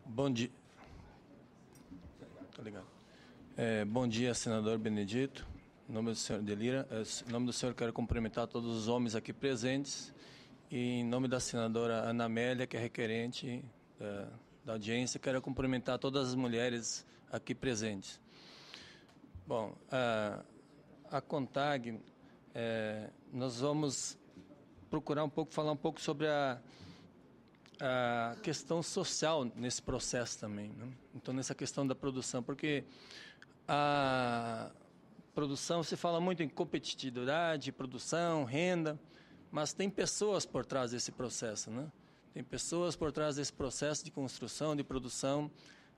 Bom dia. Tá ligado. Bom dia, senador Benedito. Em nome do senhor Delira, em nome do senhor, quero cumprimentar todos os homens aqui presentes e, em nome da senadora Ana Amélia, que é requerente da audiência, quero cumprimentar todas as mulheres aqui presentes. Bom, a CONTAG, nós vamos procurar falar um pouco sobre a questão social nesse processo também, né? Então, nessa questão da produção, porque a produção, se fala muito em competitividade, produção, renda, mas tem pessoas por trás desse processo, né? Tem pessoas por trás desse processo de construção, de produção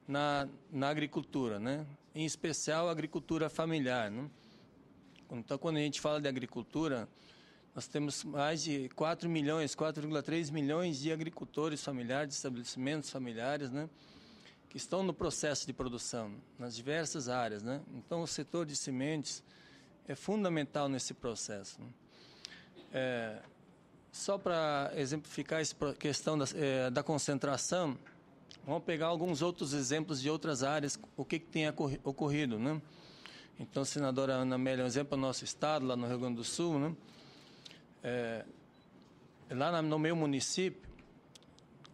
na agricultura, né? Em especial a agricultura familiar, né? Então, quando a gente fala de agricultura, nós temos mais de 4,3 milhões de agricultores familiares, de estabelecimentos familiares, né, que estão no processo de produção, nas diversas áreas, né? Então, o setor de sementes é fundamental nesse processo, né? Só para exemplificar essa questão da concentração, vamos pegar alguns outros exemplos de outras áreas, o que tem ocorrido, né? Então, senadora Ana Amélia, um exemplo, no nosso estado, lá no Rio Grande do Sul, né? Lá no meu município,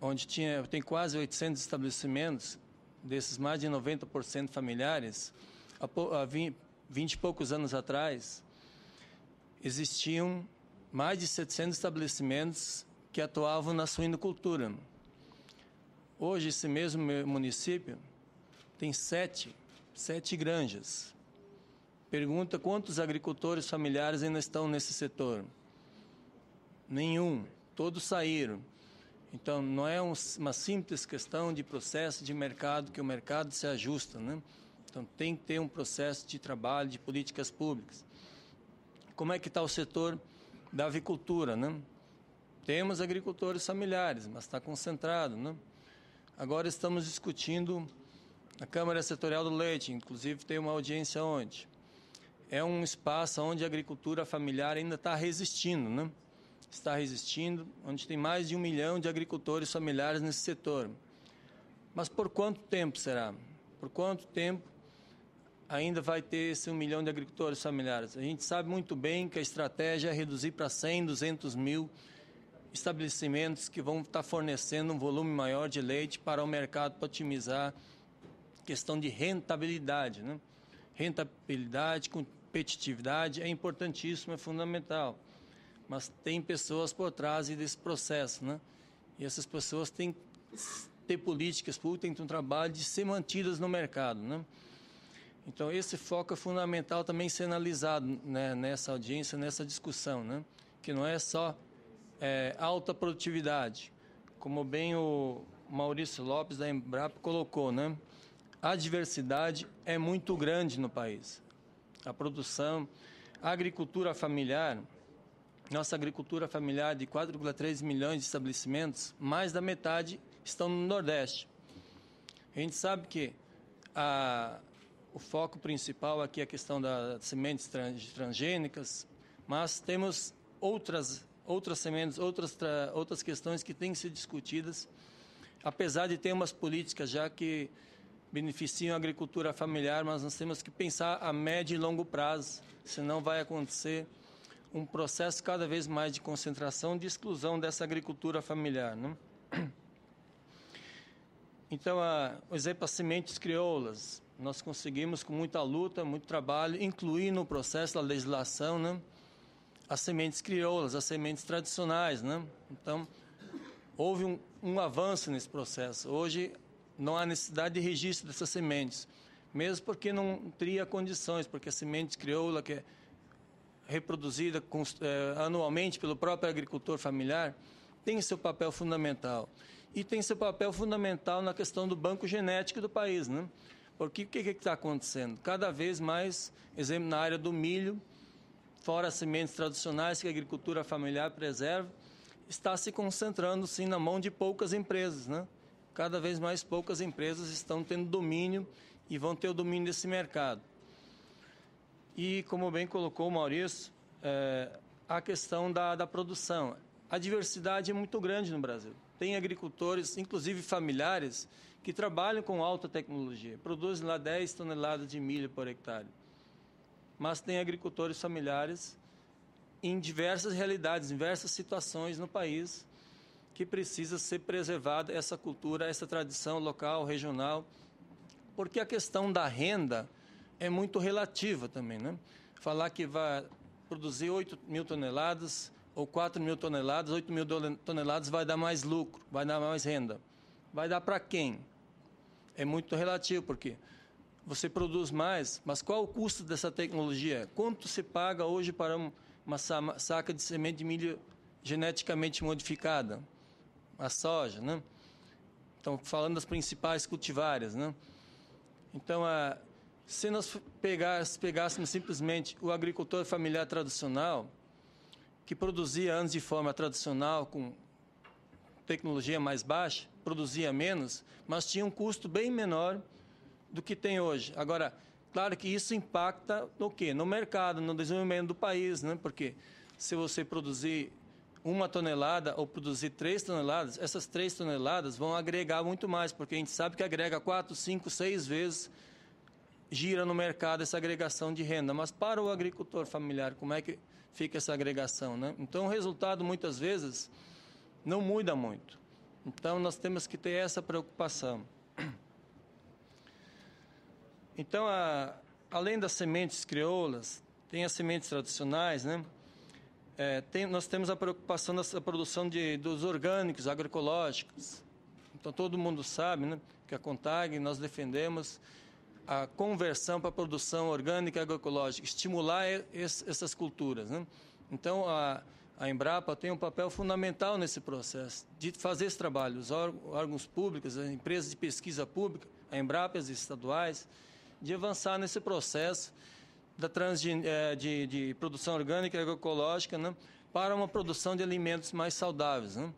onde tem quase 800 estabelecimentos, desses mais de 90% familiares, há 20 e poucos anos atrás, existiam mais de 700 estabelecimentos que atuavam na suinocultura. Hoje, esse mesmo município tem sete granjas. Pergunta quantos agricultores familiares ainda estão nesse setor. Nenhum, todos saíram. Então, não é uma simples questão de processo de mercado, que o mercado se ajusta, né? Então, tem que ter um processo de trabalho, de políticas públicas. Como é que está o setor da avicultura, né? Temos agricultores familiares, mas está concentrado, né? Agora estamos discutindo a Câmara Setorial do Leite, inclusive tem uma audiência ontem. É um espaço onde a agricultura familiar ainda está resistindo, né? Está resistindo, onde tem mais de 1 milhão de agricultores familiares nesse setor. Mas por quanto tempo será? Por quanto tempo ainda vai ter esse 1 milhão de agricultores familiares? A gente sabe muito bem que a estratégia é reduzir para 100, 200 mil estabelecimentos que vão estar fornecendo um volume maior de leite para o mercado, para otimizar a questão de rentabilidade, né? Rentabilidade, competitividade é importantíssimo, é fundamental. Mas tem pessoas por trás desse processo, né? E essas pessoas têm que ter políticas públicas, têm que ter um trabalho de ser mantidas no mercado, né? Então, esse foco é fundamental também ser analisado, né, nessa audiência, nessa discussão, né? Que não é só alta produtividade, como bem o Maurício Lopes da Embrapa colocou, né? A diversidade é muito grande no país. A produção, a agricultura familiar, nossa agricultura familiar de 4,3 milhões de estabelecimentos, mais da metade estão no Nordeste. A gente sabe que o foco principal aqui é a questão das sementes transgênicas, mas temos outras sementes, outras questões que têm que ser discutidas, apesar de ter umas políticas já que beneficiam a agricultura familiar, mas nós temos que pensar a médio e longo prazo, senão vai acontecer um processo cada vez mais de concentração, de exclusão dessa agricultura familiar, né? Então, por exemplo, as sementes crioulas, nós conseguimos com muita luta, muito trabalho, incluir no processo da legislação, né, as sementes crioulas, as sementes tradicionais, né? Então, houve um avanço nesse processo. Hoje, não há necessidade de registro dessas sementes, mesmo porque não teria condições, porque a semente crioula, que é reproduzida anualmente pelo próprio agricultor familiar, tem seu papel fundamental. E tem seu papel fundamental na questão do banco genético do país, né? Porque o que está acontecendo? Cada vez mais, exemplo, na área do milho, fora as sementes tradicionais que a agricultura familiar preserva, está se concentrando, sim, na mão de poucas empresas, né? Cada vez mais poucas empresas estão tendo domínio e vão ter o domínio desse mercado. E, como bem colocou o Maurício, a questão da produção. a diversidade é muito grande no Brasil. Tem agricultores, inclusive familiares, que trabalham com alta tecnologia, produzem lá 10 toneladas de milho por hectare. Mas tem agricultores familiares em diversas realidades, em diversas situações no país, que precisa ser preservada essa cultura, essa tradição local, regional, porque a questão da renda é muito relativa também, né? Falar que vai produzir 8 mil toneladas ou 4 mil toneladas, 8 mil toneladas vai dar mais lucro, vai dar mais renda. Vai dar para quem? É muito relativo, porque você produz mais, mas qual o custo dessa tecnologia? Quanto se paga hoje para uma saca de semente de milho geneticamente modificada? A soja, né? Então, falando das principais cultivares, né? Então, se nós pegássemos simplesmente o agricultor familiar tradicional, que produzia antes de forma tradicional, com tecnologia mais baixa, produzia menos, mas tinha um custo bem menor do que tem hoje. Agora, claro que isso impacta no quê? No mercado, no desenvolvimento do país, né? Porque se você produzir 1 tonelada ou produzir 3 toneladas, essas 3 toneladas vão agregar muito mais, porque a gente sabe que agrega 4, 5, 6 vezes, gira no mercado essa agregação de renda. Mas para o agricultor familiar, como é que fica essa agregação, né? Então, o resultado, muitas vezes, não muda muito. Então, nós temos que ter essa preocupação. Então, além das sementes crioulas, tem as sementes tradicionais, né? Nós temos a preocupação da produção dos orgânicos, agroecológicos. Então, todo mundo sabe, né, que a CONTAG, nós defendemos a conversão para a produção orgânica e agroecológica, estimular essas culturas, né? Então, a Embrapa tem um papel fundamental nesse processo, de fazer esse trabalho. Os órgãos públicos, as empresas de pesquisa pública, a Embrapa, as estaduais, de avançar nesse processo de produção orgânica e agroecológica, né, para uma produção de alimentos mais saudáveis, né,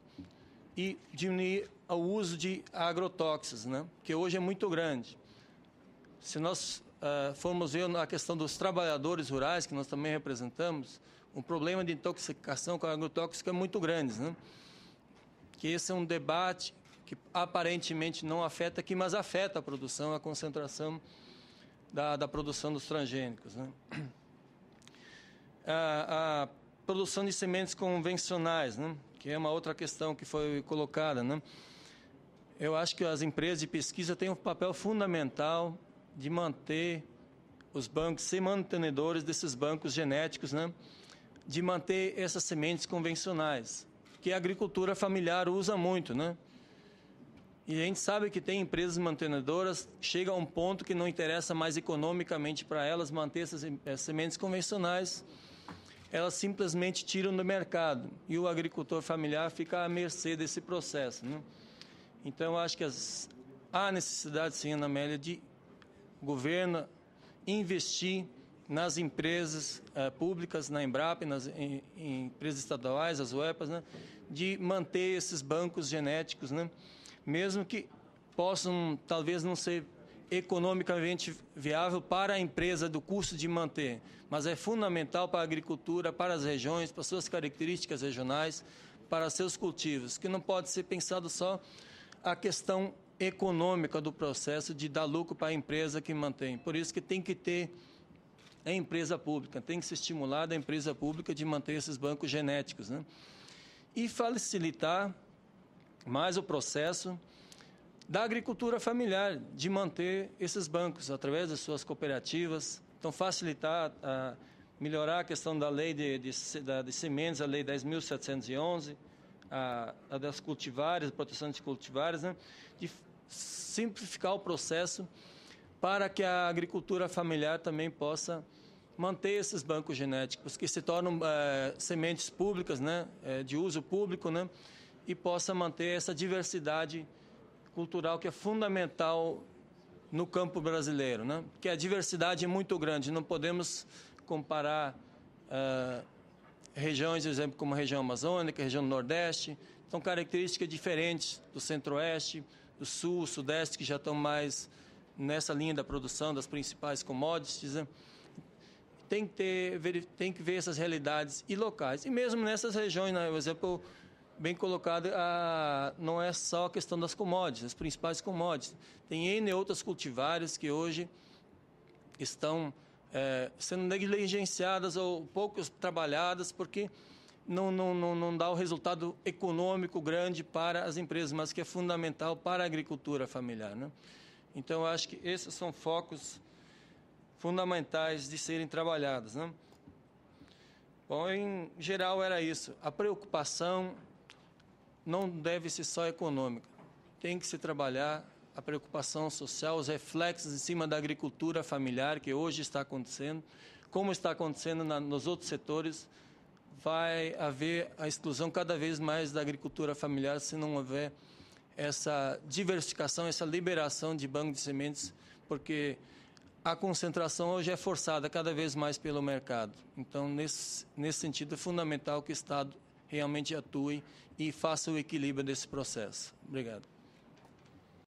e diminuir o uso de agrotóxicos, né, que hoje é muito grande. Se nós formos ver a questão dos trabalhadores rurais, que nós também representamos, o problema de intoxicação com agrotóxico é muito grande, né? Que esse é um debate que aparentemente não afeta aqui, mas afeta a produção, a concentração da produção dos transgênicos, né? A produção de sementes convencionais, né? Que é uma outra questão que foi colocada, né? Eu acho que as empresas de pesquisa têm um papel fundamental de manter os bancos, ser mantenedores desses bancos genéticos, né? De manter essas sementes convencionais, que a agricultura familiar usa muito, né? E a gente sabe que tem empresas mantenedoras que chegam a um ponto que não interessa mais economicamente para elas manter essas sementes convencionais, elas simplesmente tiram do mercado e o agricultor familiar fica à mercê desse processo, né? Então, eu acho que há necessidade, sim, Ana Amélia, de o governo investir nas empresas públicas, na Embrapa, em empresas estaduais, as UEPAs, né, de manter esses bancos genéticos, né, mesmo que possam, talvez, não ser economicamente viável para a empresa do custo de manter, mas é fundamental para a agricultura, para as regiões, para suas características regionais, para seus cultivos, que não pode ser pensado só a questão econômica do processo de dar lucro para a empresa que mantém. Por isso que tem que ter a empresa pública, tem que ser estimulada a empresa pública de manter esses bancos genéticos, né? E facilitar mais o processo da agricultura familiar, de manter esses bancos através das suas cooperativas. Então, facilitar, melhorar a questão da lei de sementes, a lei 10.711, a das cultivares, a proteção de cultivares, né? De simplificar o processo para que a agricultura familiar também possa manter esses bancos genéticos, que se tornam sementes públicas, né? De uso público, né? E possa manter essa diversidade cultural que é fundamental no campo brasileiro, né? Porque a diversidade é muito grande, não podemos comparar regiões, por exemplo, como a região amazônica, a região do Nordeste, são características diferentes do Centro-Oeste, do Sul, Sudeste, que já estão mais nessa linha da produção das principais commodities, né? Tem que ver essas realidades e locais. E mesmo nessas regiões, né, por exemplo, bem colocado, não é só a questão das commodities, as principais commodities. Tem N outras cultivares que hoje estão sendo negligenciadas ou pouco trabalhadas porque não dá o resultado econômico grande para as empresas, mas que é fundamental para a agricultura familiar, né? Então, eu acho que esses são focos fundamentais de serem trabalhados, né? Bom, em geral era isso. A preocupação não deve ser só econômica. Tem que se trabalhar a preocupação social, os reflexos em cima da agricultura familiar que hoje está acontecendo, como está acontecendo nos outros setores. Vai haver a exclusão cada vez mais da agricultura familiar se não houver essa diversificação, essa liberação de banco de sementes, porque a concentração hoje é forçada cada vez mais pelo mercado. Então, nesse sentido, é fundamental que o Estado realmente atue e faça o equilíbrio desse processo. Obrigado.